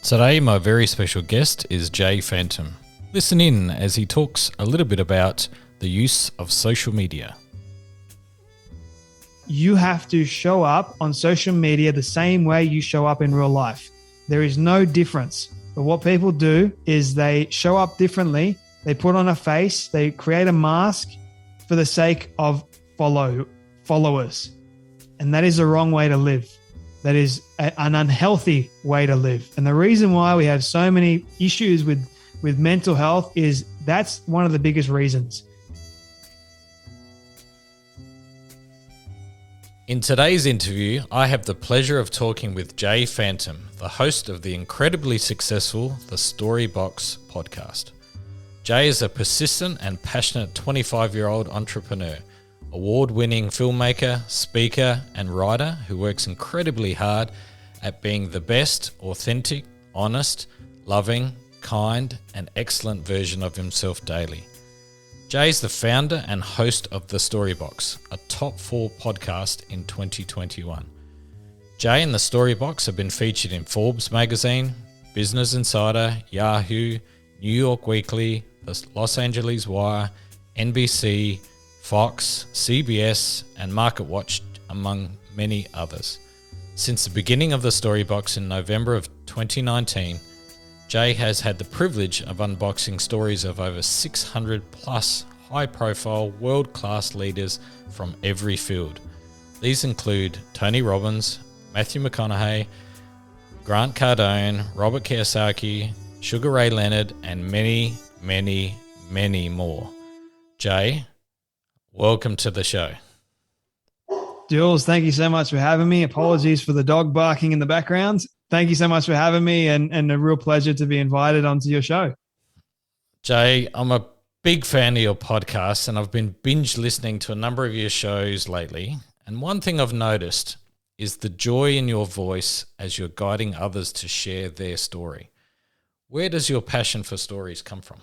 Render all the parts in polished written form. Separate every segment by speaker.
Speaker 1: Today, my very special guest is Jay Fantom. Listen in as he talks a little bit about the use of social media.
Speaker 2: You have to show up on social media the same way you show up in real life. There is no difference. But what people do is they show up differently. They put on a face. They create a mask for the sake of followers. And that is the wrong way to live. That is an unhealthy way to live. And the reason why we have so many issues with mental health is that's one of the biggest reasons.
Speaker 1: In today's interview, I have the pleasure of talking with Jay Fantom, the host of the incredibly successful The Story Box podcast. Jay is a persistent and passionate 25-year-old entrepreneur, award-winning filmmaker, speaker, and writer who works incredibly hard at being the best, authentic, honest, loving, kind, and excellent version of himself daily. Jay is the founder and host of The Story Box, a top 4 podcast in 2021. Jay and The Story Box have been featured in Forbes magazine, Business Insider, Yahoo, New York Weekly, the Los Angeles Wire, NBC, Fox, CBS, and Market Watch, among many others. Since the beginning of The Story Box in November of 2019, Jay has had the privilege of unboxing stories of over 600 plus high-profile, world-class leaders from every field. These include Tony Robbins, Matthew McConaughey, Grant Cardone, Robert Kiyosaki, Sugar Ray Leonard, and many, many, many more. Jay, welcome to the show.
Speaker 2: Jules, thank you so much for having me. Apologies for the dog barking in the background. Thank you so much for having me and a real pleasure to be invited onto your show.
Speaker 1: Jay, I'm a big fan of your podcast and I've been binge listening to a number of your shows lately. And one thing I've noticed is the joy in your voice as you're guiding others to share their story. Where does your passion for stories come from?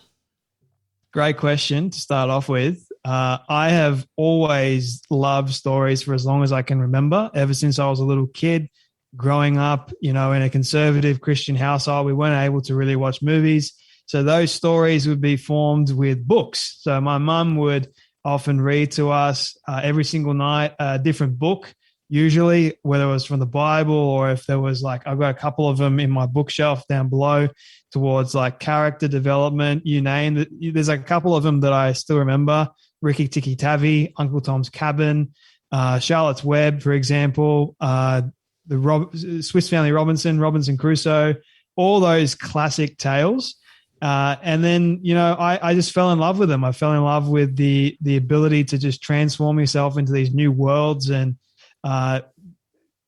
Speaker 2: Great question to start off with. I have always loved stories for as long as I can remember, ever since I was a little kid. Growing up, in a conservative Christian household, we weren't able to really watch movies. So those stories would be formed with books. So my mum would often read to us every single night a different book, usually whether it was from the Bible or if there was I've got a couple of them in my bookshelf down below towards character development, you name it. There's a couple of them that I still remember. Ricky Tikki Tavi, Uncle Tom's Cabin, Charlotte's Web, for example, the Swiss Family Robinson Crusoe, all those classic tales. And then, I just fell in love with them. I fell in love with the ability to just transform yourself into these new worlds and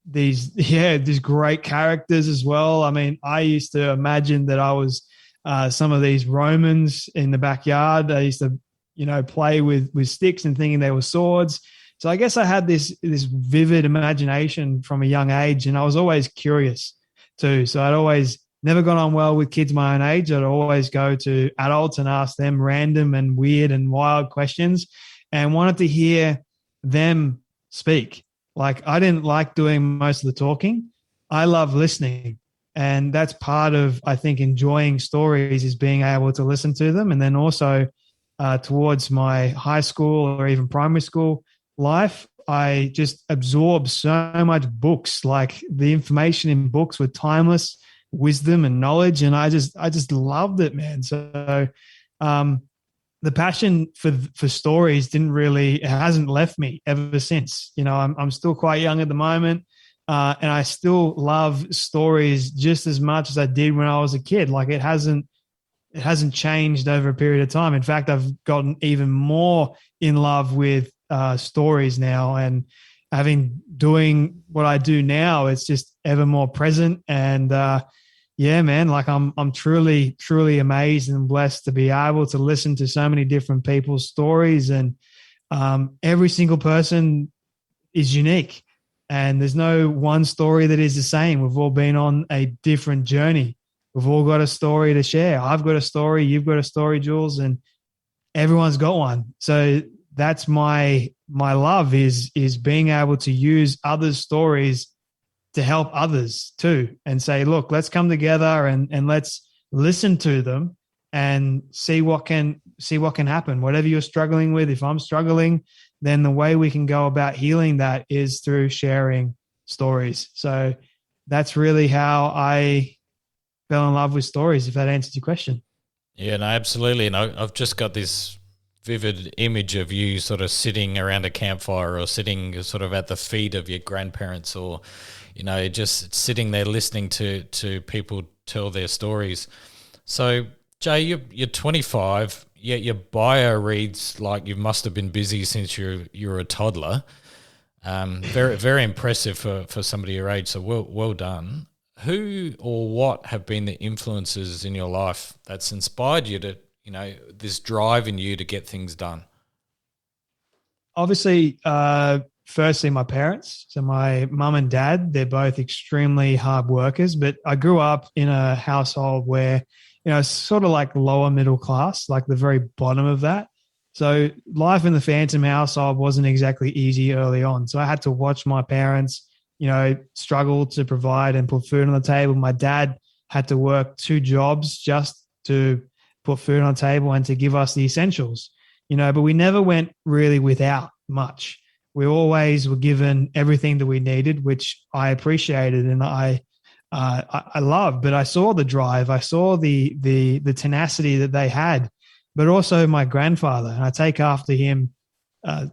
Speaker 2: these great characters as well. I mean, I used to imagine that I was some of these Romans in the backyard. I used to, play with sticks and thinking they were swords. So I guess I had this vivid imagination from a young age, and I was always curious too. So I'd always never got on well with kids my own age. I'd always go to adults and ask them random and weird and wild questions and wanted to hear them speak. I didn't like doing most of the talking. I love listening. And that's part of, I think, enjoying stories is being able to listen to them. And then also towards my high school or even primary school life, I just absorbed so much books. The information in books were timeless wisdom and knowledge, and I just loved it, man. So the passion for stories it hasn't left me ever since. I'm still quite young at the moment, and I still love stories just as much as I did when I was a kid. It hasn't changed over a period of time. In fact, I've gotten even more in love with stories now, and doing what I do now, it's just ever more present. And yeah, man, I'm truly, truly amazed and blessed to be able to listen to so many different people's stories. And every single person is unique, and there's no one story that is the same. We've all been on a different journey. We've all got a story to share. I've got a story. You've got a story, Jules, and everyone's got one. So that's my love is being able to use others' stories to help others too, and say, look, let's come together and let's listen to them and see what can happen. Whatever you're struggling with, if I'm struggling, then the way we can go about healing that is through sharing stories. So that's really how I fell in love with stories, if that answers your question.
Speaker 1: Yeah, no, absolutely. And I've just got this vivid image of you sort of sitting around a campfire or sitting sort of at the feet of your grandparents, or, just sitting there listening to people tell their stories. So, Jay, you're 25, yet your bio reads like you must have been busy since you're a toddler. Very, very impressive for somebody your age. So well done. Who or what have been the influences in your life that's inspired you to, this drive in you to get things done?
Speaker 2: Obviously, firstly, my parents. So my mum and dad, they're both extremely hard workers, but I grew up in a household where, sort of like lower middle class, like the very bottom of that. So life in the Fantom household wasn't exactly easy early on. So I had to watch my parents, struggle to provide and put food on the table. My dad had to work 2 jobs just to put food on the table and to give us the essentials, but we never went really without much. We always were given everything that we needed, which I appreciated and I loved. But I saw the drive, I saw the tenacity that they had, but also my grandfather. And I take after him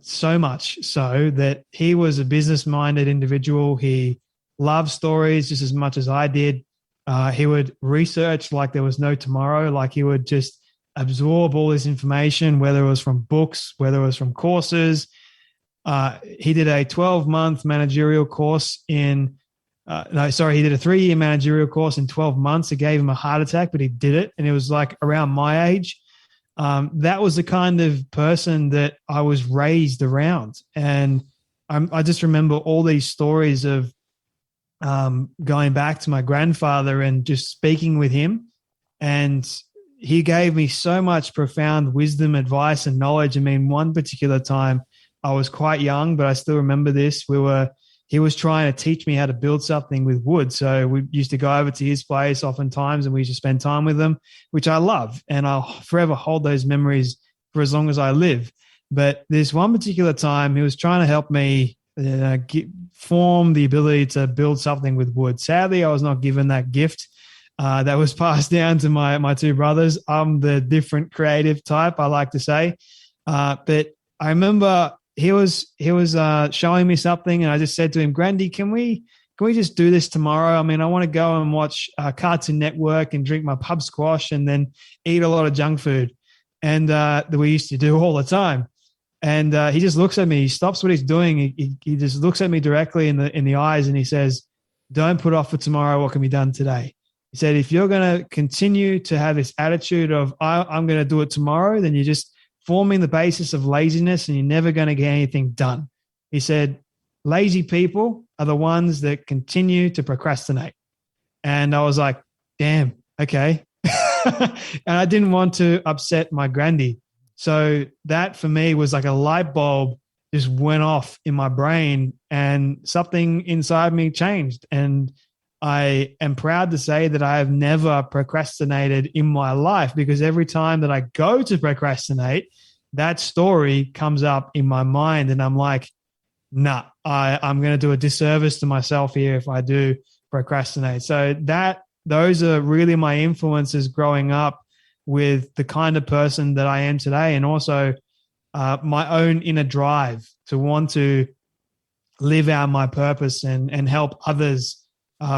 Speaker 2: so much so that he was a business-minded individual. He loved stories just as much as I did. He would research like there was no tomorrow. Like he would just absorb all this information, whether it was from books, whether it was from courses. He did a 12-month managerial course he did a 3-year managerial course in 12 months. It gave him a heart attack, but he did it. And it was like around my age. That was the kind of person that I was raised around. And I just remember all these stories of going back to my grandfather and just speaking with him. And he gave me so much profound wisdom, advice, and knowledge. I mean, one particular time I was quite young, but I still remember this. He was trying to teach me how to build something with wood. So we used to go over to his place oftentimes and we used to spend time with him, which I love. And I'll forever hold those memories for as long as I live. But this one particular time, he was trying to help me form the ability to build something with wood. Sadly, I was not given that gift. That was passed down to my 2 brothers. I'm the different creative type, I like to say. But I remember he was showing me something, and I just said to him, "Grandy, can we just do this tomorrow? I mean, I want to go and watch Cartoon Network and drink my pub squash and then eat a lot of junk food," and that we used to do all the time. And he just looks at me. He stops what he's doing. He just looks at me directly in the eyes, and he says, "Don't put off for tomorrow what can be done today." He said, "If you're going to continue to have this attitude of I'm going to do it tomorrow, then you're just forming the basis of laziness and you're never going to get anything done." He said, "Lazy people are the ones that continue to procrastinate." And I was like, damn, okay. And I didn't want to upset my grandy. So that for me was like a light bulb just went off in my brain and something inside me changed. And I am proud to say that I have never procrastinated in my life, because every time that I go to procrastinate, that story comes up in my mind and I'm like, nah, I'm going to do a disservice to myself here if I do procrastinate. So those are really my influences growing up with the kind of person that I am today, and also my own inner drive to want to live out my purpose and help others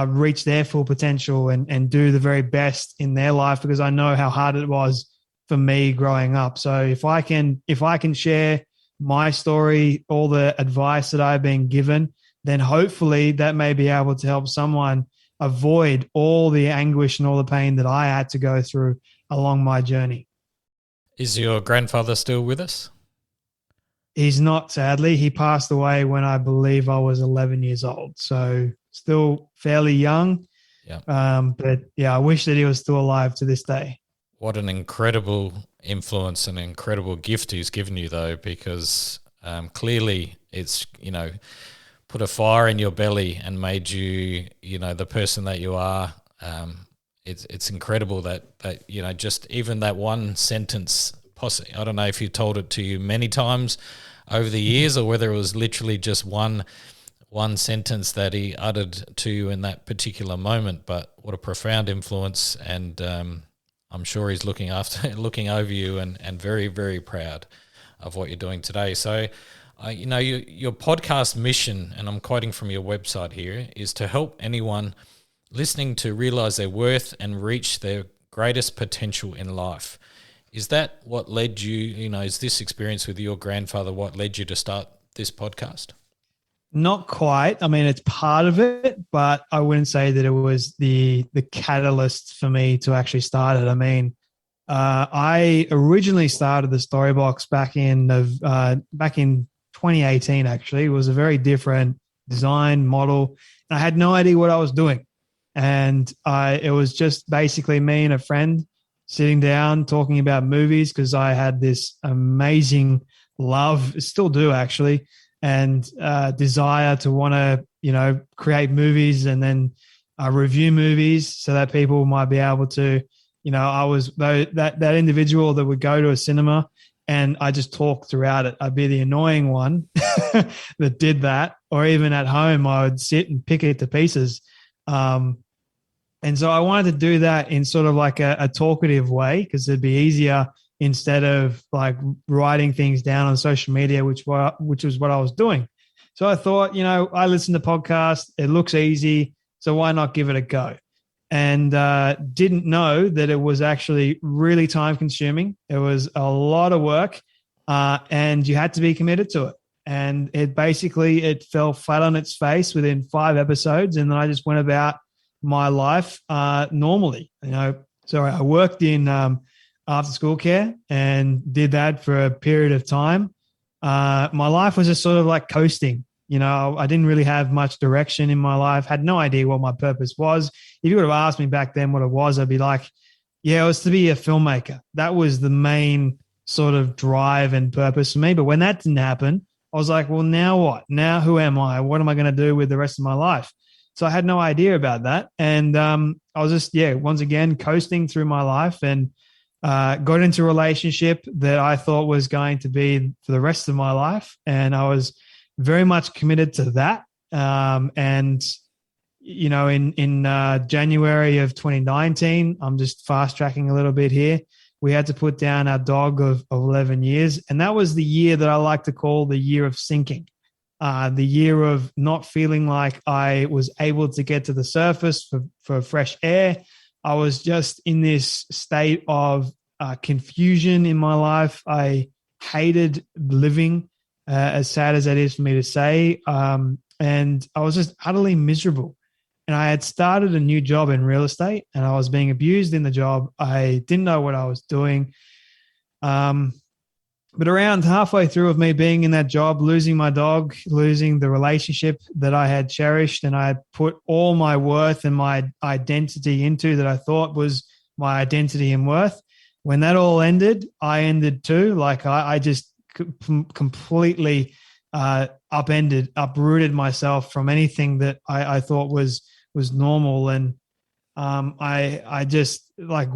Speaker 2: reach their full potential and do the very best in their life, because I know how hard it was for me growing up. So if I can share my story, all the advice that I've been given, then hopefully that may be able to help someone avoid all the anguish and all the pain that I had to go through along my journey.
Speaker 1: Is your grandfather still with us?
Speaker 2: He's not, sadly. He passed away when I believe I was 11 years old. So still fairly young.
Speaker 1: Yeah.
Speaker 2: But yeah, I wish that he was still alive to this day.
Speaker 1: What an incredible influence and incredible gift he's given you, though, because clearly it's, put a fire in your belly and made you, the person that you are. It's incredible that just even that one sentence. I don't know if you told it to you many times over the years, or whether it was literally just one sentence that he uttered to you in that particular moment. But what a profound influence, and I'm sure he's looking over you, and very, very proud of what you're doing today. So, your podcast mission, and I'm quoting from your website here, is to help anyone listening to realize their worth and reach their greatest potential in life. Is that what led you, is this experience with your grandfather what led you to start this podcast?
Speaker 2: Not quite. I mean, it's part of it, but I wouldn't say that it was the catalyst for me to actually start it. I mean, I originally started the Storybox back in 2018. Actually, it was a very different design model, and I had no idea what I was doing. And it was just basically me and a friend sitting down talking about movies, because I had this amazing love, still do actually, and desire to want to, create movies and then review movies so that people might be able to, I was that individual that would go to a cinema and I just talk throughout it. I'd be the annoying one that did that, or even at home, I would sit and pick it to pieces. And so I wanted to do that in sort of like a talkative way, because it'd be easier instead of like writing things down on social media, which was what I was doing. So I thought, I listen to podcasts. It looks easy, so why not give it a go? And didn't know that it was actually really time consuming. It was a lot of work, and you had to be committed to it. And it fell flat on its face within 5 episodes, and then I just went about my life normally. So I worked in after school care and did that for a period of time. My life was just sort of like coasting. I didn't really have much direction in my life, had no idea what my purpose was. If you would have asked me back then what it was, I'd be like, yeah, it was to be a filmmaker. That was the main sort of drive and purpose for me. But when that didn't happen, I was like, well, now what? Now who am I? What am I going to do with the rest of my life? So I had no idea about that. And I was just, once again, coasting through my life, and got into a relationship that I thought was going to be for the rest of my life. And I was very much committed to that. In January of 2019, I'm just fast tracking a little bit here, we had to put down our dog of 11 years. And that was the year that I like to call the year of sinking. The year of not feeling like I was able to get to the surface for fresh air. I was just in this state of confusion in my life. I hated living, as sad as that is for me to say. And I was just utterly miserable. And I had started a new job in real estate, and I was being abused in the job. I didn't know what I was doing. But around halfway through of me being in that job, losing my dog, losing the relationship that I had cherished and I had put all my worth and my identity into, that I thought was my identity and worth, when that all ended, I ended too. Like I just completely uprooted myself from anything that I thought was normal. And I just, like,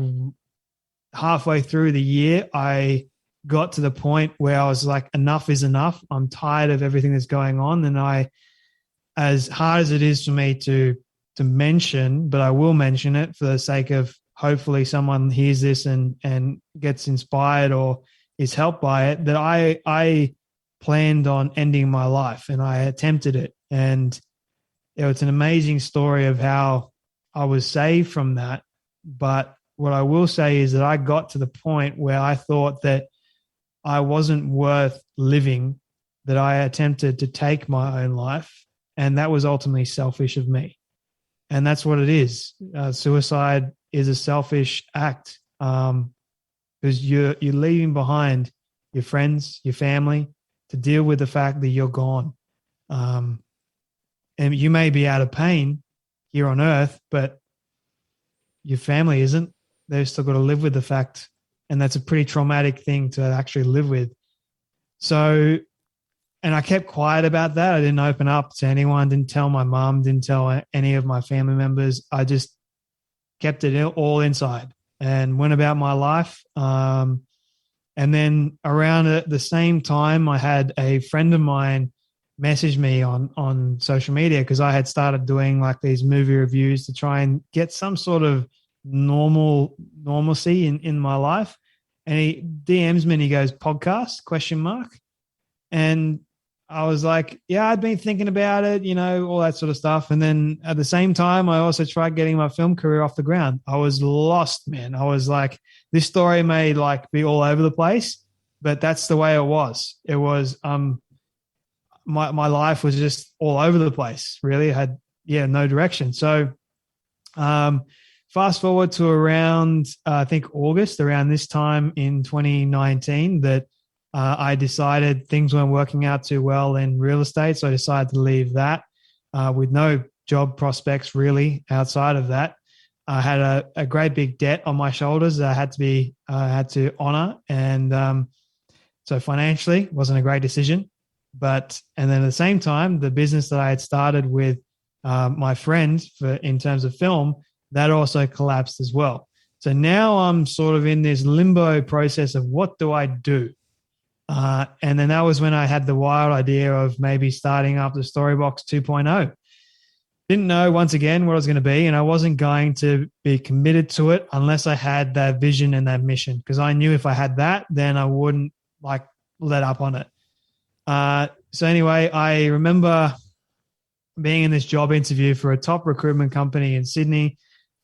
Speaker 2: halfway through the year, I got to the point where I was like, enough is enough. I'm tired of everything that's going on. And as hard as it is for me to mention, but I will mention it for the sake of hopefully someone hears this and gets inspired or is helped by it, that I planned on ending my life, and I attempted it. And it's an amazing story of how I was saved from that. But what I will say is that I got to the point where I thought that I wasn't worth living, that I attempted to take my own life. And that was ultimately selfish of me. And that's what it is. Suicide is a selfish act, because you're leaving behind your friends, your family, to deal with the fact that you're gone. And you may be out of pain here on earth, but your family isn't. They've still got to live with the fact. And that's a pretty traumatic thing to actually live with. So I kept quiet about that. I didn't open up to anyone, didn't tell my mom, didn't tell any of my family members. I just kept it all inside and went about my life. And then around the same time, I had a friend of mine message me on social media because I had started doing like these movie reviews to try and get some sort of normalcy in my life. And he DMs me and he goes, podcast, question mark. And I was like, yeah, I'd been thinking about it, all that sort of stuff. And then at the same time, I also tried getting my film career off the ground. I was lost, man. I was like, this story may like be all over the place, but that's the way it was. It was, my life was just all over the place, really. I had, no direction. So, fast forward to around, I think August, around this time in 2019, that I decided things weren't working out too well in real estate. So I decided to leave that with no job prospects really outside of that. I had a great big debt on my shoulders that I had to honor. And so financially wasn't a great decision. And then at the same time, the business that I had started with my friend in terms of film, that also collapsed as well. So now I'm sort of in this limbo process of what do I do? And then that was when I had the wild idea of maybe starting up the Storybox 2.0. Didn't know, once again, what it was going to be, and I wasn't going to be committed to it unless I had that vision and that mission, because I knew if I had that, then I wouldn't like let up on it. So anyway, I remember being in this job interview for a top recruitment company in Sydney,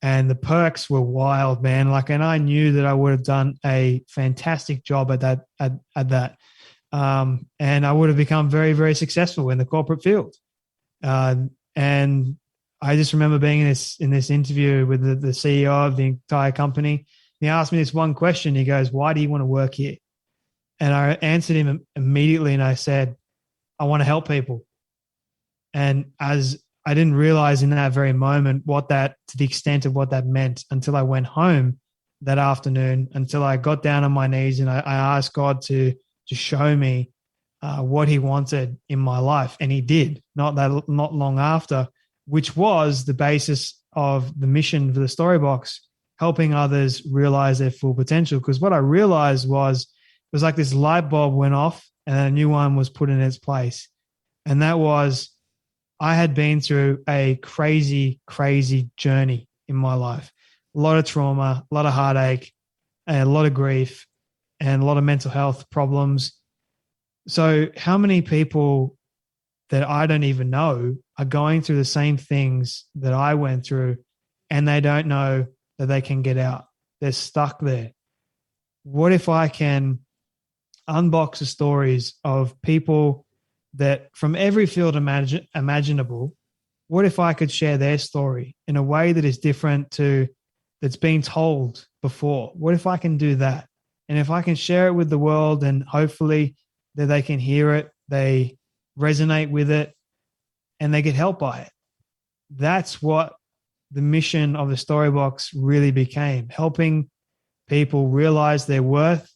Speaker 2: and the perks were wild, man. And I knew that I would have done a fantastic job at that, and I would have become very, very successful in the corporate field. And I just remember being in this interview with the CEO of the entire company. He asked me this one question. He goes, "Why do you want to work here?" And I answered him immediately, and I said, "I want to help people." And as I didn't realize in that very moment to the extent of what that meant until I went home that afternoon, until I got down on my knees and I asked God to show me what he wanted in my life. And he did, not long after, which was the basis of the mission for the Storybox, helping others realize their full potential. Because what I realized was, it was like this light bulb went off and a new one was put in its place. And that was, I had been through a crazy, crazy journey in my life. A lot of trauma, a lot of heartache, and a lot of grief, and a lot of mental health problems. So how many people that I don't even know are going through the same things that I went through, and they don't know that they can get out? They're stuck there. What if I can unbox the stories of people that from every field imaginable? What if I could share their story in a way that is different to that's been told before? What if I can do that? And if I can share it with the world, and hopefully that they can hear it, they resonate with it, and they get helped by it. That's what the mission of the Storybox really became, helping people realize their worth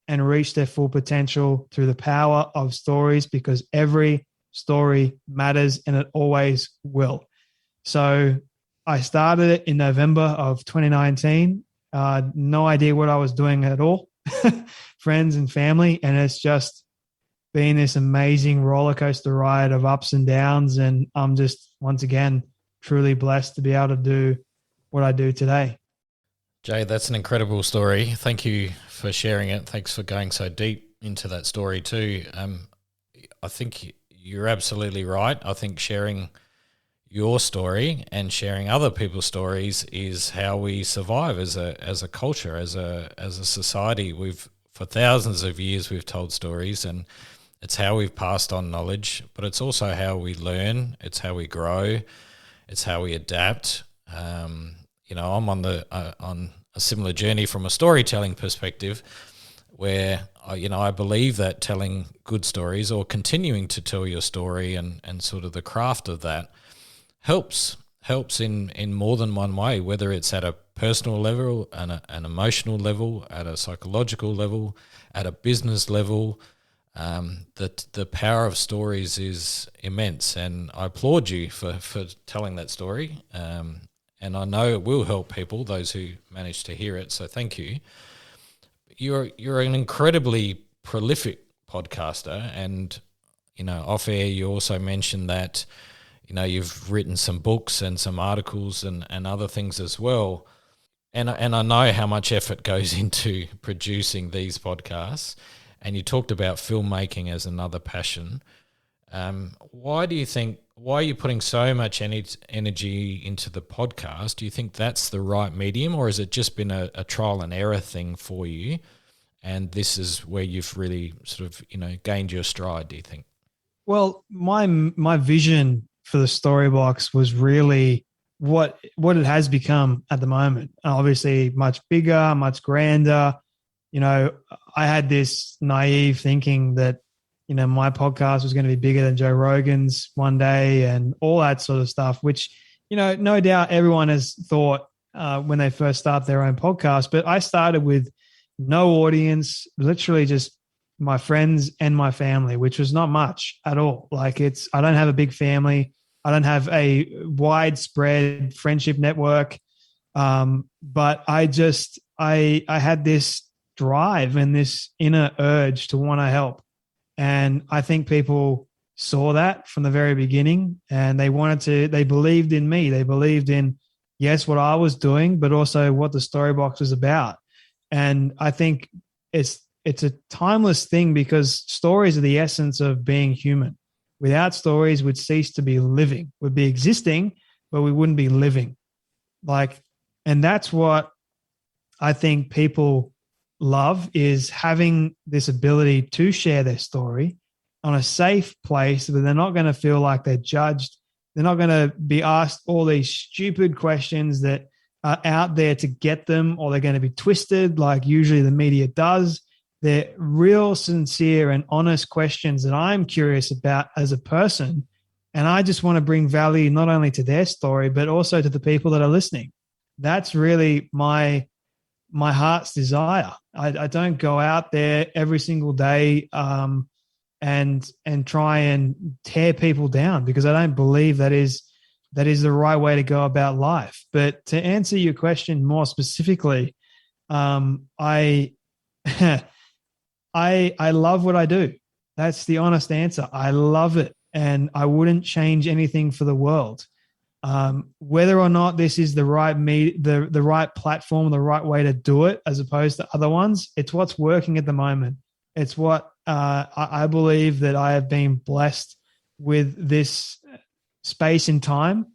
Speaker 2: and reach their full potential through the power of stories, because every story matters and it always will. So I started it in November of 2019. No idea what I was doing at all, friends and family. And it's just been this amazing roller coaster ride of ups and downs. And I'm just, once again, truly blessed to be able to do what I do today.
Speaker 1: Jay, that's an incredible story. Thank you for sharing it. Thanks for going so deep into that story too. I think you're absolutely right. I think sharing your story and sharing other people's stories is how we survive as a culture, as a society. For thousands of years we've told stories, and it's how we've passed on knowledge, but it's also how we learn. It's how we grow. It's how we adapt. I'm on a similar journey from a storytelling perspective, where I believe that telling good stories, or continuing to tell your story and sort of the craft of that, helps in more than one way, whether it's at a personal level, an emotional level, at a psychological level, at a business level. The power of stories is immense, and I applaud you for telling that story. And I know it will help people, those who manage to hear it. So thank you. You're an incredibly prolific podcaster, and off air you also mentioned that you've written some books and some articles and other things as well. And I know how much effort goes into producing these podcasts. And you talked about filmmaking as another passion. Why are you putting so much energy into the podcast? Do you think that's the right medium, or has it just been a trial and error thing for you? And this is where you've really sort of, gained your stride, do you think?
Speaker 2: Well, my vision for the Storybox was really what it has become at the moment. Obviously, much bigger, much grander. I had this naive thinking that, my podcast was going to be bigger than Joe Rogan's one day and all that sort of stuff, which, no doubt everyone has thought when they first start their own podcast. But I started with no audience, literally just my friends and my family, which was not much at all. I don't have a big family. I don't have a widespread friendship network. But I had this drive and this inner urge to want to help. And I think people saw that from the very beginning, and they believed in me. They believed in, yes, what I was doing, but also what the Storybox was about. And I think it's a timeless thing, because stories are the essence of being human. Without stories, we'd cease to be living. We'd be existing, but we wouldn't be living. And that's what I think people love, is having this ability to share their story on a safe place where they're not going to feel like they're judged. They're not going to be asked all these stupid questions that are out there to get them, or they're going to be twisted like usually the media does. They're real, sincere, and honest questions that I'm curious about as a person. And I just want to bring value not only to their story, but also to the people that are listening. That's really my heart's desire. I don't go out there every single day and try and tear people down, because I don't believe that is the right way to go about life. But to answer your question more specifically, I love what I do. That's the honest answer. I love it, and I wouldn't change anything for the world. Whether or not this is the right the right platform, the right way to do it, as opposed to other ones, it's what's working at the moment. It's what I believe that I have been blessed with this space in time.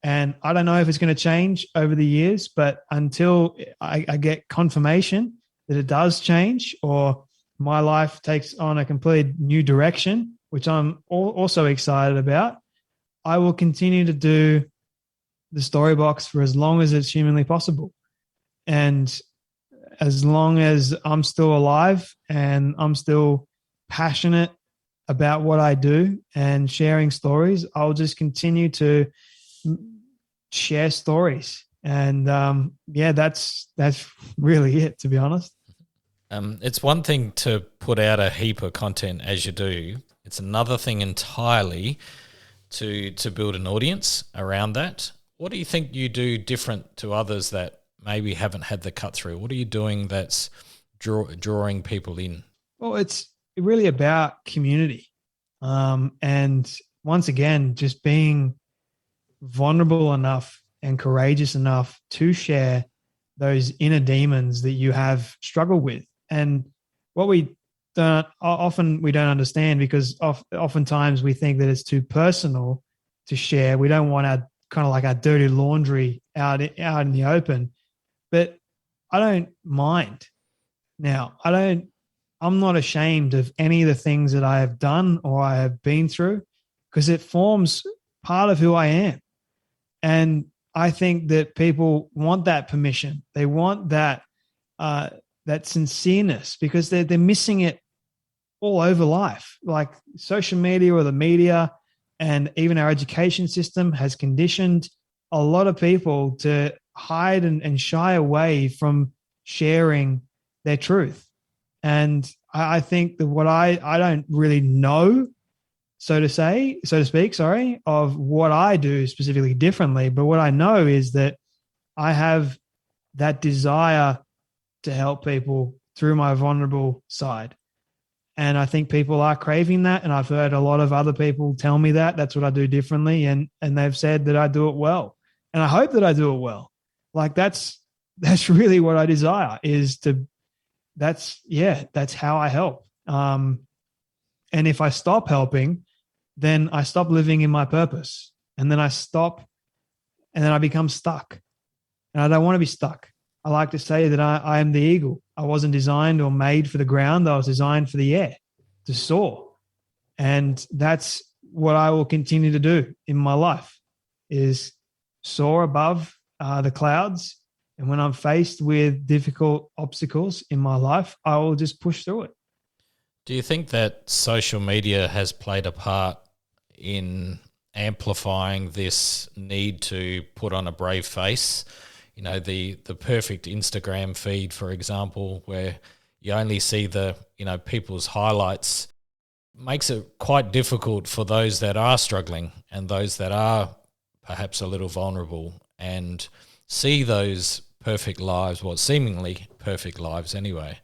Speaker 2: And I don't know if it's going to change over the years, but until I get confirmation that it does change, or my life takes on a completely new direction, which I'm also excited about, I will continue to do the Storybox for as long as it's humanly possible. And as long as I'm still alive and I'm still passionate about what I do and sharing stories, I'll just continue to share stories. And that's really it, to be honest.
Speaker 1: It's one thing to put out a heap of content as you do. It's another thing entirely to build an audience around that. What do you think you do different to others that maybe haven't had the cut through? What are you doing that's drawing people in?
Speaker 2: Well, it's really about community. And once again, just being vulnerable enough and courageous enough to share those inner demons that you have struggled with. And what we don't understand, because oftentimes we think that it's too personal to share. We don't want our kind of like our dirty laundry out in the open. But I don't mind. Now, I'm not ashamed of any of the things that I have done or I have been through, because it forms part of who I am. And I think that people want that permission. They want that sincereness, because they're missing it all over life. Like social media or the media and even our education system has conditioned a lot of people to hide and shy away from sharing their truth. And I think that what I don't really know, so to speak, of what I do specifically differently. But what I know is that I have that desire to help people through my vulnerable side. And I think people are craving that. And I've heard a lot of other people tell me that that's what I do differently. And they've said that I do it well. And I hope that I do it well. Like that's really what I desire that's how I help. And if I stop helping, then I stop living in my purpose. And then I become stuck. And I don't want to be stuck. I like to say that I am the eagle. I wasn't designed or made for the ground. I was designed for the air, to soar. And that's what I will continue to do in my life, is soar above the clouds. And when I'm faced with difficult obstacles in my life, I will just push through it.
Speaker 1: Do you think that social media has played a part in amplifying this need to put on a brave face? You know, the perfect Instagram feed, for example, where you only see the, people's highlights, makes it quite difficult for those that are struggling and those that are perhaps a little vulnerable and see those perfect lives, seemingly perfect lives anyway,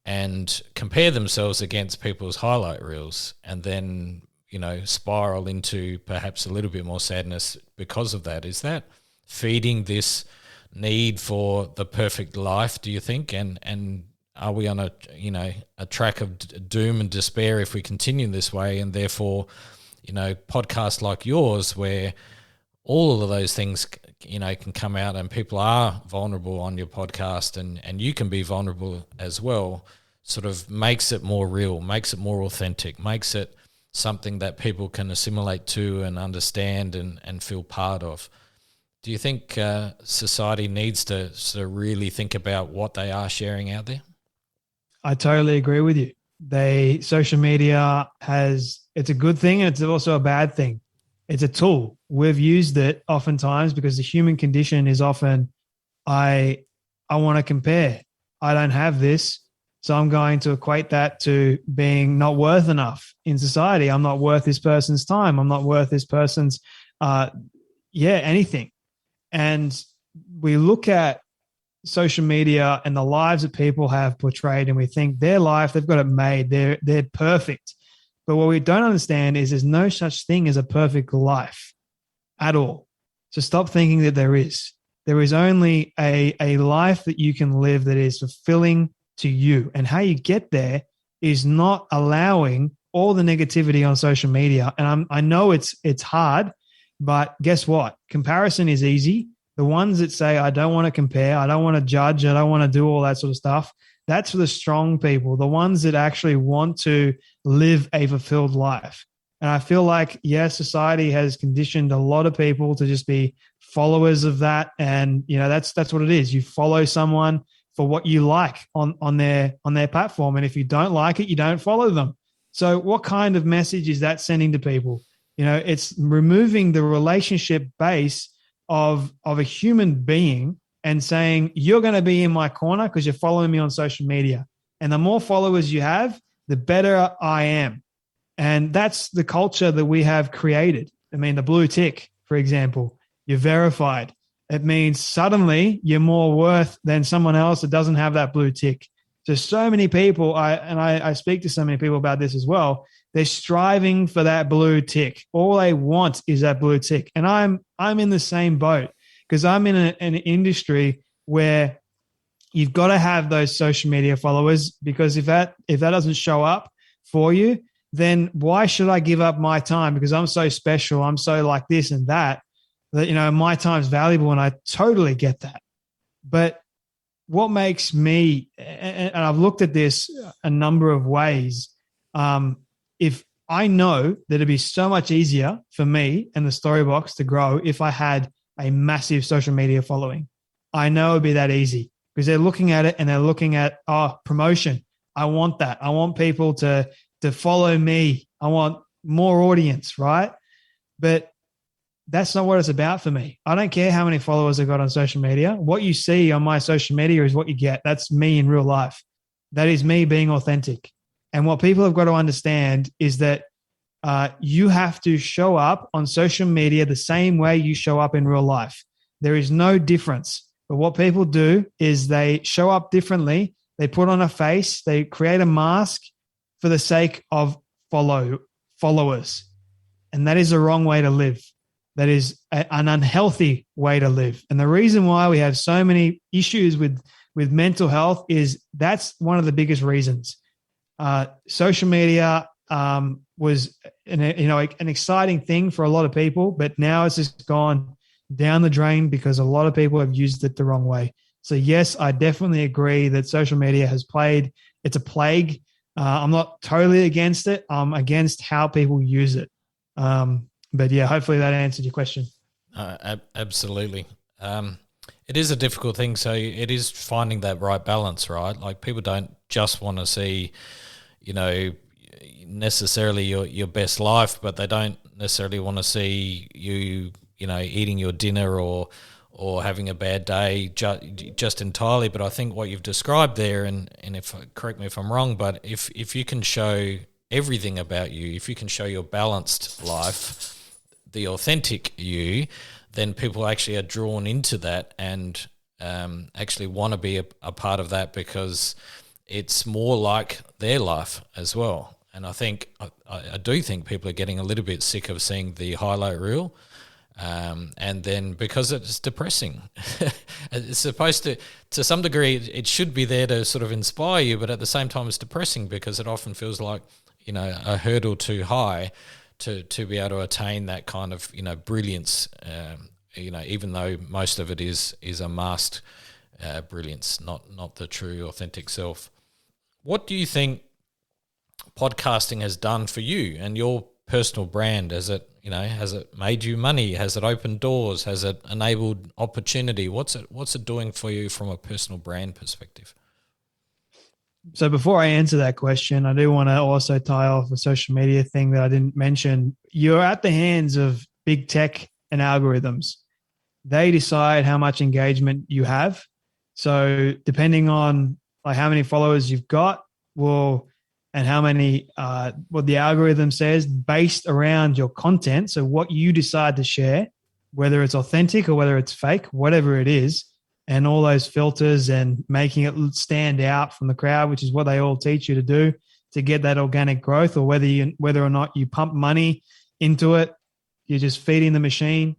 Speaker 1: and compare themselves against people's highlight reels, and then, spiral into perhaps a little bit more sadness because of that. Is that feeding this need for the perfect life, do you think? And are we on a track of doom and despair if we continue this way? And therefore, podcasts like yours, where all of those things, can come out and people are vulnerable on your podcast, and you can be vulnerable as well, sort of makes it more real, makes it more authentic, makes it something that people can assimilate to and understand and feel part of. Do you think society needs to sort of really think about what they are sharing out there?
Speaker 2: I totally agree with you. Social media it's a good thing and it's also a bad thing. It's a tool. We've used it oftentimes because the human condition is often, I want to compare. I don't have this, so I'm going to equate that to being not worth enough in society. I'm not worth this person's time. I'm not worth this person's, anything. And we look at social media and the lives that people have portrayed, and we think their life, they've got it made. They're perfect. But what we don't understand is there's no such thing as a perfect life at all. So stop thinking that there is. There is only a life that you can live that is fulfilling to you. And how you get there is not allowing all the negativity on social media. And I know it's hard, but guess what? Comparison is easy. The ones that say, I don't want to compare, I don't want to judge, I don't want to do all that sort of stuff, that's for the strong people, the ones that actually want to live a fulfilled life. And I feel like, society has conditioned a lot of people to just be followers of that. And, that's what it is. You follow someone for what you like on their platform. And if you don't like it, you don't follow them. So what kind of message is that sending to people? It's removing the relationship base of a human being and saying, you're going to be in my corner because you're following me on social media. And the more followers you have, the better I am. And that's the culture that we have created. I mean, the blue tick, for example, you're verified. It means suddenly you're more worth than someone else that doesn't have that blue tick. So many people, I speak to so many people about this as well. They're striving for that blue tick. All they want is that blue tick. And I'm in the same boat because I'm in an industry where you've got to have those social media followers, because if that doesn't show up for you, then why should I give up my time? Because I'm so special. I'm so like this and that, my time's valuable, and I totally get that. But what makes me, and I've looked at this a number of ways, if I know that it'd be so much easier for me and the Storybox to grow if I had a massive social media following. I know it'd be that easy because they're looking at it and they're looking at, promotion. I want that. I want people to follow me. I want more audience, right? But that's not what it's about for me. I don't care how many followers I got on social media. What you see on my social media is what you get. That's me in real life. That is me being authentic. And what people have got to understand is that you have to show up on social media the same way you show up in real life. There is no difference. But what people do is they show up differently. They put on a face. They create a mask for the sake of followers. And that is the wrong way to live. That is an unhealthy way to live. And the reason why we have so many issues with mental health is that's one of the biggest reasons. Social media was an exciting thing for a lot of people, but now it's just gone down the drain because a lot of people have used it the wrong way. So yes, I definitely agree that social media it's a plague. I'm not totally against it. I'm against how people use it. But yeah, hopefully that answered your question.
Speaker 1: Absolutely. It is a difficult thing. So it is finding that right balance, right? Like people don't just want to see, necessarily your best life, but they don't necessarily want to see you, eating your dinner or having a bad day just entirely. But I think what you've described there, and if correct me if I'm wrong, but if you can show everything about you, if you can show your balanced life, the authentic you, then people actually are drawn into that and actually want to be a part of that because it's more like their life as well. And I think I do think people are getting a little bit sick of seeing the highlight reel. And then because it's depressing, it's supposed to some degree, it should be there to sort of inspire you, but at the same time it's depressing because it often feels like, a hurdle too high to be able to attain that kind of, brilliance, even though most of it is a masked brilliance, not the true authentic self. What do you think podcasting has done for you and your personal brand? Has it made you money? Has it opened doors? Has it enabled opportunity? What's it doing for you from a personal brand perspective?
Speaker 2: So before I answer that question, I do want to also tie off a social media thing that I didn't mention. You're at the hands of big tech and algorithms. They decide how much engagement you have. So depending on like how many followers you've got, and how many, what the algorithm says based around your content. So what you decide to share, whether it's authentic or whether it's fake, whatever it is, and all those filters and making it stand out from the crowd, which is what they all teach you to do to get that organic growth, or whether or not you pump money into it, you're just feeding the machine.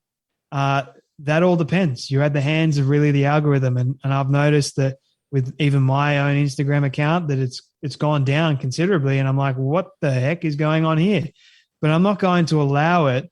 Speaker 2: That all depends. You're at the hands of really the algorithm. And I've noticed that with even my own Instagram account that it's gone down considerably. And I'm like, what the heck is going on here? But I'm not going to allow it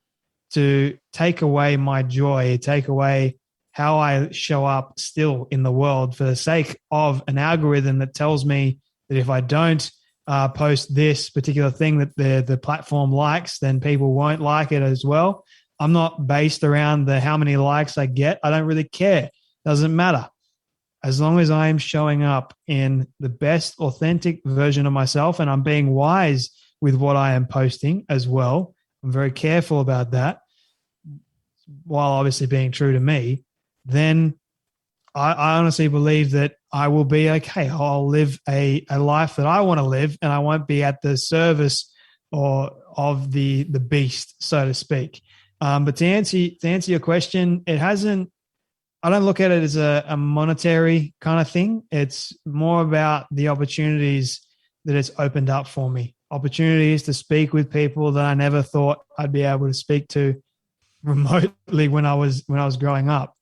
Speaker 2: to take away my joy, take away how I show up still in the world for the sake of an algorithm that tells me that if I don't post this particular thing that the platform likes, then people won't like it as well. I'm not based around how many likes I get. I don't really care. Doesn't matter. As long as I am showing up in the best authentic version of myself and I'm being wise with what I am posting as well, I'm very careful about that while obviously being true to me, then I honestly believe that I will be okay. I'll live a life that I want to live and I won't be at the service of the beast, so to speak. But to answer your question, I don't look at it as a monetary kind of thing. It's more about the opportunities that it's opened up for me. Opportunities to speak with people that I never thought I'd be able to speak to remotely when I was growing up.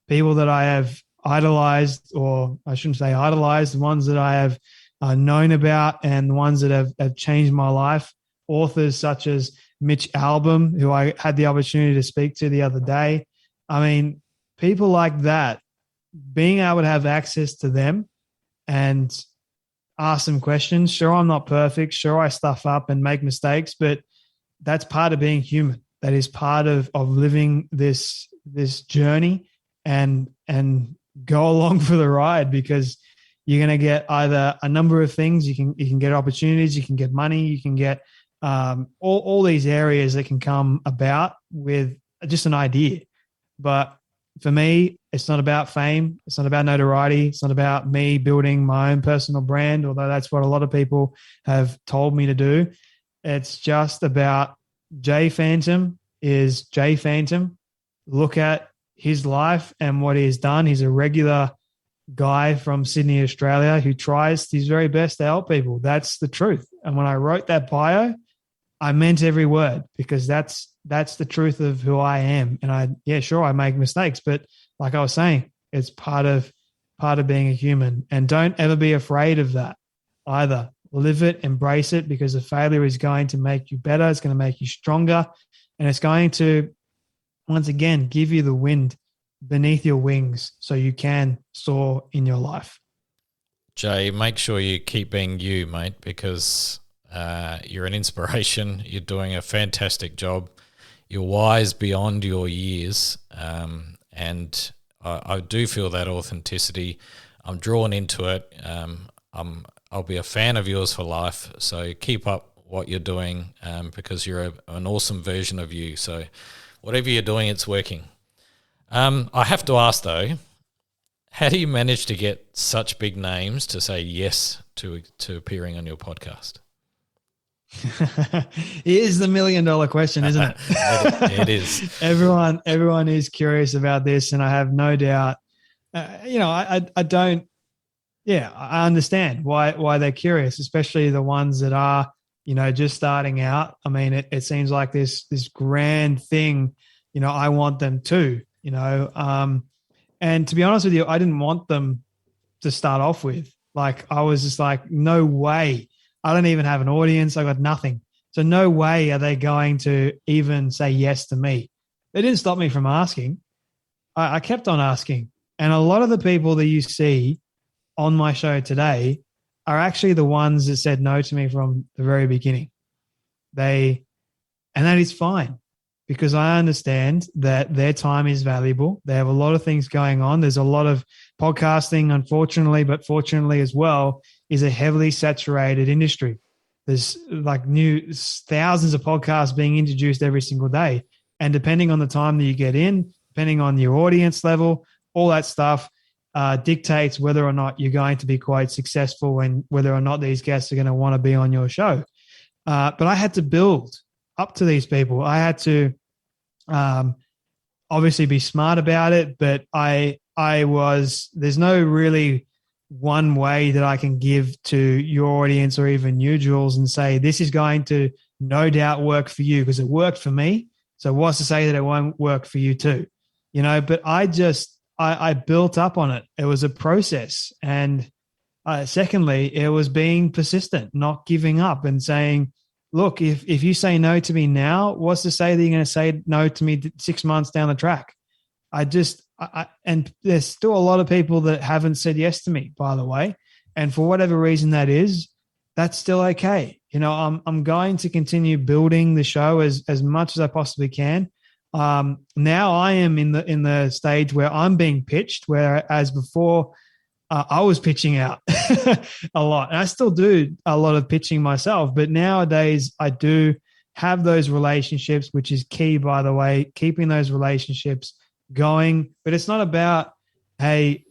Speaker 2: People that I have idolized, or I shouldn't say idolized, the ones that I have known about and the ones that have changed my life. Authors such as Mitch Albom, who I had the opportunity to speak to the other day. I mean, people like that, being able to have access to them and ask them questions. Sure, I'm not perfect. Sure, I stuff up and make mistakes, but that's part of being human. That is part of living this journey and go along for the ride, because you're going to get either a number of things. You can get opportunities, you can get money, you can get all these areas that can come about with just an idea. But for me, It's not about fame. It's not about notoriety. It's not about me building my own personal brand, although that's what a lot of people have told me to do. It's just about Jay Fantom is Jay Fantom. Look at his life and what he has done. He's a regular guy from Sydney, Australia, who tries his very best to help people. That's the truth. And when I wrote that bio, I meant every word, because that's the truth of who I am. And I make mistakes, but like I was saying, it's part of being a human. And don't ever be afraid of that either. Live it, embrace it, because the failure is going to make you better. It's going to make you stronger. And it's going to, once again, give you the wind beneath your wings so you can soar in your life.
Speaker 1: Jay, make sure you keep being you, mate, because you're an inspiration. You're doing a fantastic job. You're wise beyond your years. And I do feel that authenticity. I'm drawn into it. I'll be a fan of yours for life. So keep up what you're doing, because you're an awesome version of you. So whatever you're doing, it's working. I have to ask though, how do you manage to get such big names to say yes to appearing on your podcast?
Speaker 2: Here's the $1 million question, isn't it?
Speaker 1: It is.
Speaker 2: Everyone is curious about this, and I have no doubt. I understand why they're curious, especially the ones that are, just starting out. I mean, it seems like this grand thing. I want them to. And to be honest with you, I didn't want them to start off with. Like, I was just like, no way. I don't even have an audience. I got nothing. So no way are they going to even say yes to me. They didn't stop me from asking. I kept on asking. And a lot of the people that you see on my show today are actually the ones that said no to me from the very beginning. And that is fine, because I understand that their time is valuable. They have a lot of things going on. There's a lot of podcasting, unfortunately, but fortunately as well, is a heavily saturated industry. There's like thousands of podcasts being introduced every single day. And depending on the time that you get in, depending on your audience level, all that stuff dictates whether or not you're going to be quite successful and whether or not these guests are going to want to be on your show. But I had to build up to these people. I had to obviously be smart about it, but there's no really one way that I can give to your audience or even you, Jules, and say, this is going to no doubt work for you, because it worked for me. So what's to say that it won't work for you too? But I built up on it. It was a process. And secondly, it was being persistent, not giving up and saying, look, if you say no to me now, what's to say that you're going to say no to me 6 months down the track? And there's still a lot of people that haven't said yes to me, by the way. And for whatever reason that is, that's still okay. I'm going to continue building the show as much as I possibly can. Now I am in the stage where I'm being pitched, whereas before I was pitching out a lot. And I still do a lot of pitching myself, but nowadays I do have those relationships, which is key, by the way, keeping those relationships going. But it's not about, hey,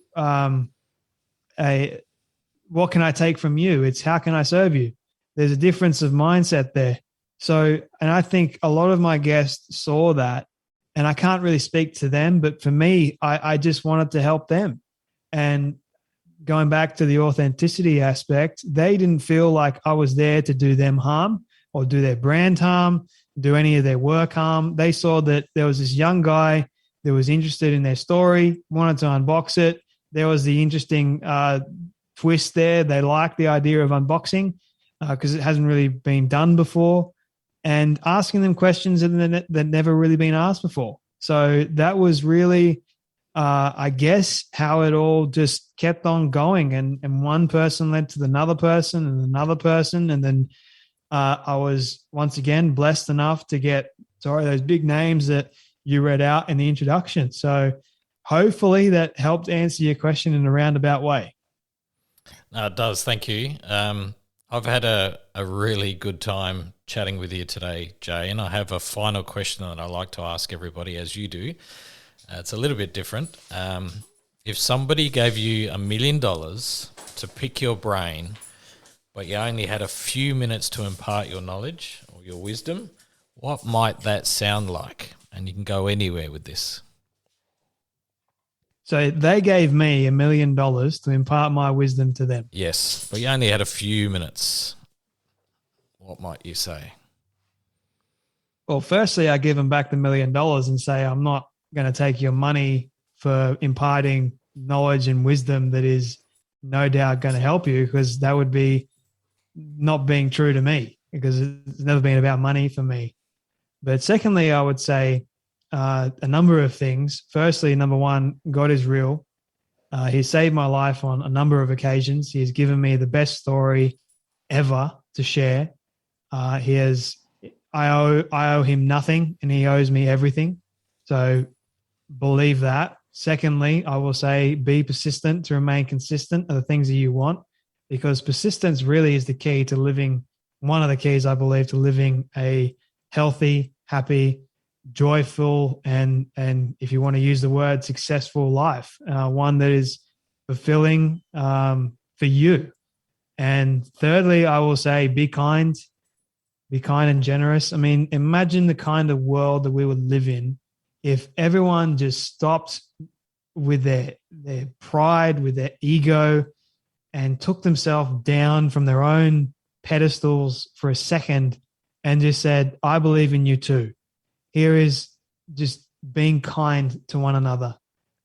Speaker 2: what can I take from you? It's how can I serve you? There's a difference of mindset there. So, and I think a lot of my guests saw that, and I can't really speak to them, but for me, I just wanted to help them. And going back to the authenticity aspect, they didn't feel like I was there to do them harm or do their brand harm, do any of their work harm. They saw that there was this young guy that was interested in their story, wanted to unbox it. There was the interesting twist there. They liked the idea of unboxing because it hasn't really been done before, and asking them questions that never really been asked before. So that was really, I guess, how it all just kept on going. And one person led to another person and another person. And then I was once again blessed enough to get, those big names that you read out in the introduction. So hopefully that helped answer your question in a roundabout way.
Speaker 1: No, it does. Thank you. I've had a really good time chatting with you today, Jay, and I have a final question that I like to ask everybody, as you do. It's a little bit different. If somebody gave you $1 million to pick your brain, but you only had a few minutes to impart your knowledge or your wisdom, what might that sound like? And you can go anywhere with this.
Speaker 2: So they gave me $1 million to impart my wisdom to them.
Speaker 1: Yes, but you only had a few minutes. What might you say?
Speaker 2: Well, firstly, I give them back the $1 million and say, I'm not going to take your money for imparting knowledge and wisdom that is no doubt going to help you, because that would be not being true to me, because it's never been about money for me. But secondly, I would say a number of things. Firstly, number one, God is real. He saved my life on a number of occasions. He has given me the best story ever to share. I owe him nothing, and he owes me everything. So believe that. Secondly, I will say be persistent to remain consistent are the things that you want, because persistence really is the key to living, one of the keys, I believe, to living a healthy, happy, joyful, and if you want to use the word, successful life, one that is fulfilling for you. And thirdly, I will say be kind and generous. I mean, imagine the kind of world that we would live in if everyone just stopped with their pride, with their ego, and took themselves down from their own pedestals for a second and just said, I believe in you too. Here is just being kind to one another.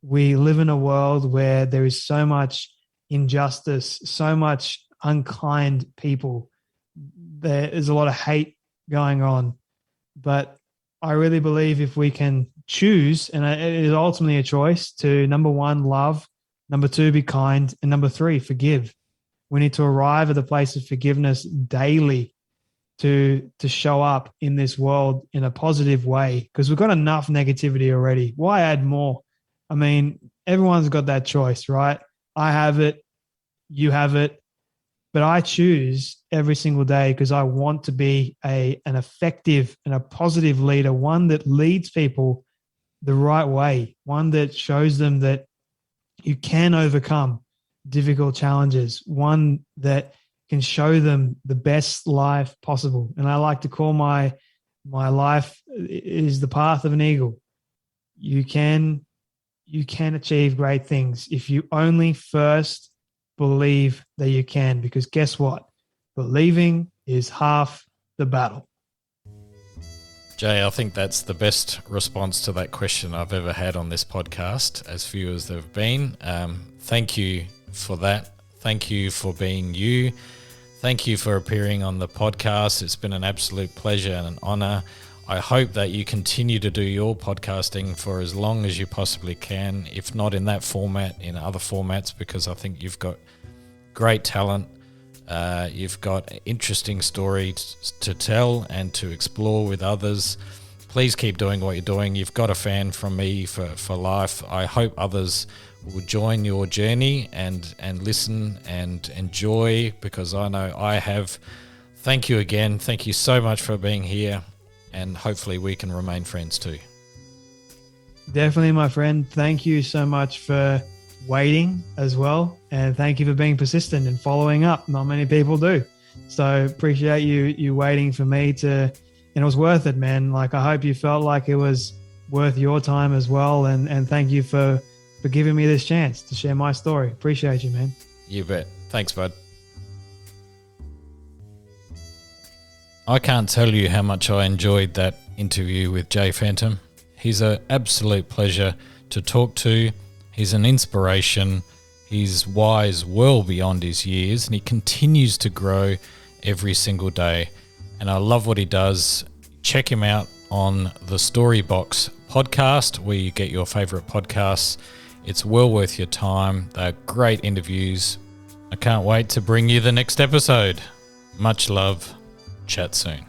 Speaker 2: We live in a world where there is so much injustice, so much unkind people. There is a lot of hate going on. But I really believe if we can choose, and it is ultimately a choice, to number one, love, number two, be kind, and number three, forgive. We need to arrive at the place of forgiveness daily to show up in this world in a positive way, because we've got enough negativity already. Why add more? I mean, everyone's got that choice, right? I have it, you have it, but I choose every single day because I want to be an effective and a positive leader, one that leads people the right way, one that shows them that you can overcome difficult challenges, one that can show them the best life possible. And I like to call my life is the path of an eagle. You can achieve great things if you only first believe that you can, because guess what? Believing is half the battle.
Speaker 1: Jay, I think that's the best response to that question I've ever had on this podcast, as few as there have been. Thank you for that. Thank you for being you. Thank you for appearing on the podcast. It's been an absolute pleasure and an honor. I hope that you continue to do your podcasting for as long as you possibly can, if not in that format, in other formats, because I think you've got great talent. You've got interesting stories to tell and to explore with others. Please keep doing what you're doing. You've got a fan from me for life. I hope others will join your journey and listen and enjoy, because I know I have. Thank you again. Thank you so much for being here, and hopefully we can remain friends too.
Speaker 2: Definitely, my friend. Thank you so much for waiting as well, and thank you for being persistent and following up. Not many people do, so appreciate you waiting for me to, and it was worth it, man. Like, I hope you felt like it was worth your time as well, and thank you for giving me this chance to share my story. Appreciate you, man.
Speaker 1: You bet. Thanks, bud. I can't tell you how much I enjoyed that interview with Jay Fantom. He's an absolute pleasure to talk to. He's an inspiration. He's wise well beyond his years, and he continues to grow every single day. And I love what he does. Check him out on the Storybox podcast, where you get your favorite podcasts. It's well worth your time. They're great interviews. I can't wait to bring you the next episode. Much love. Chat soon.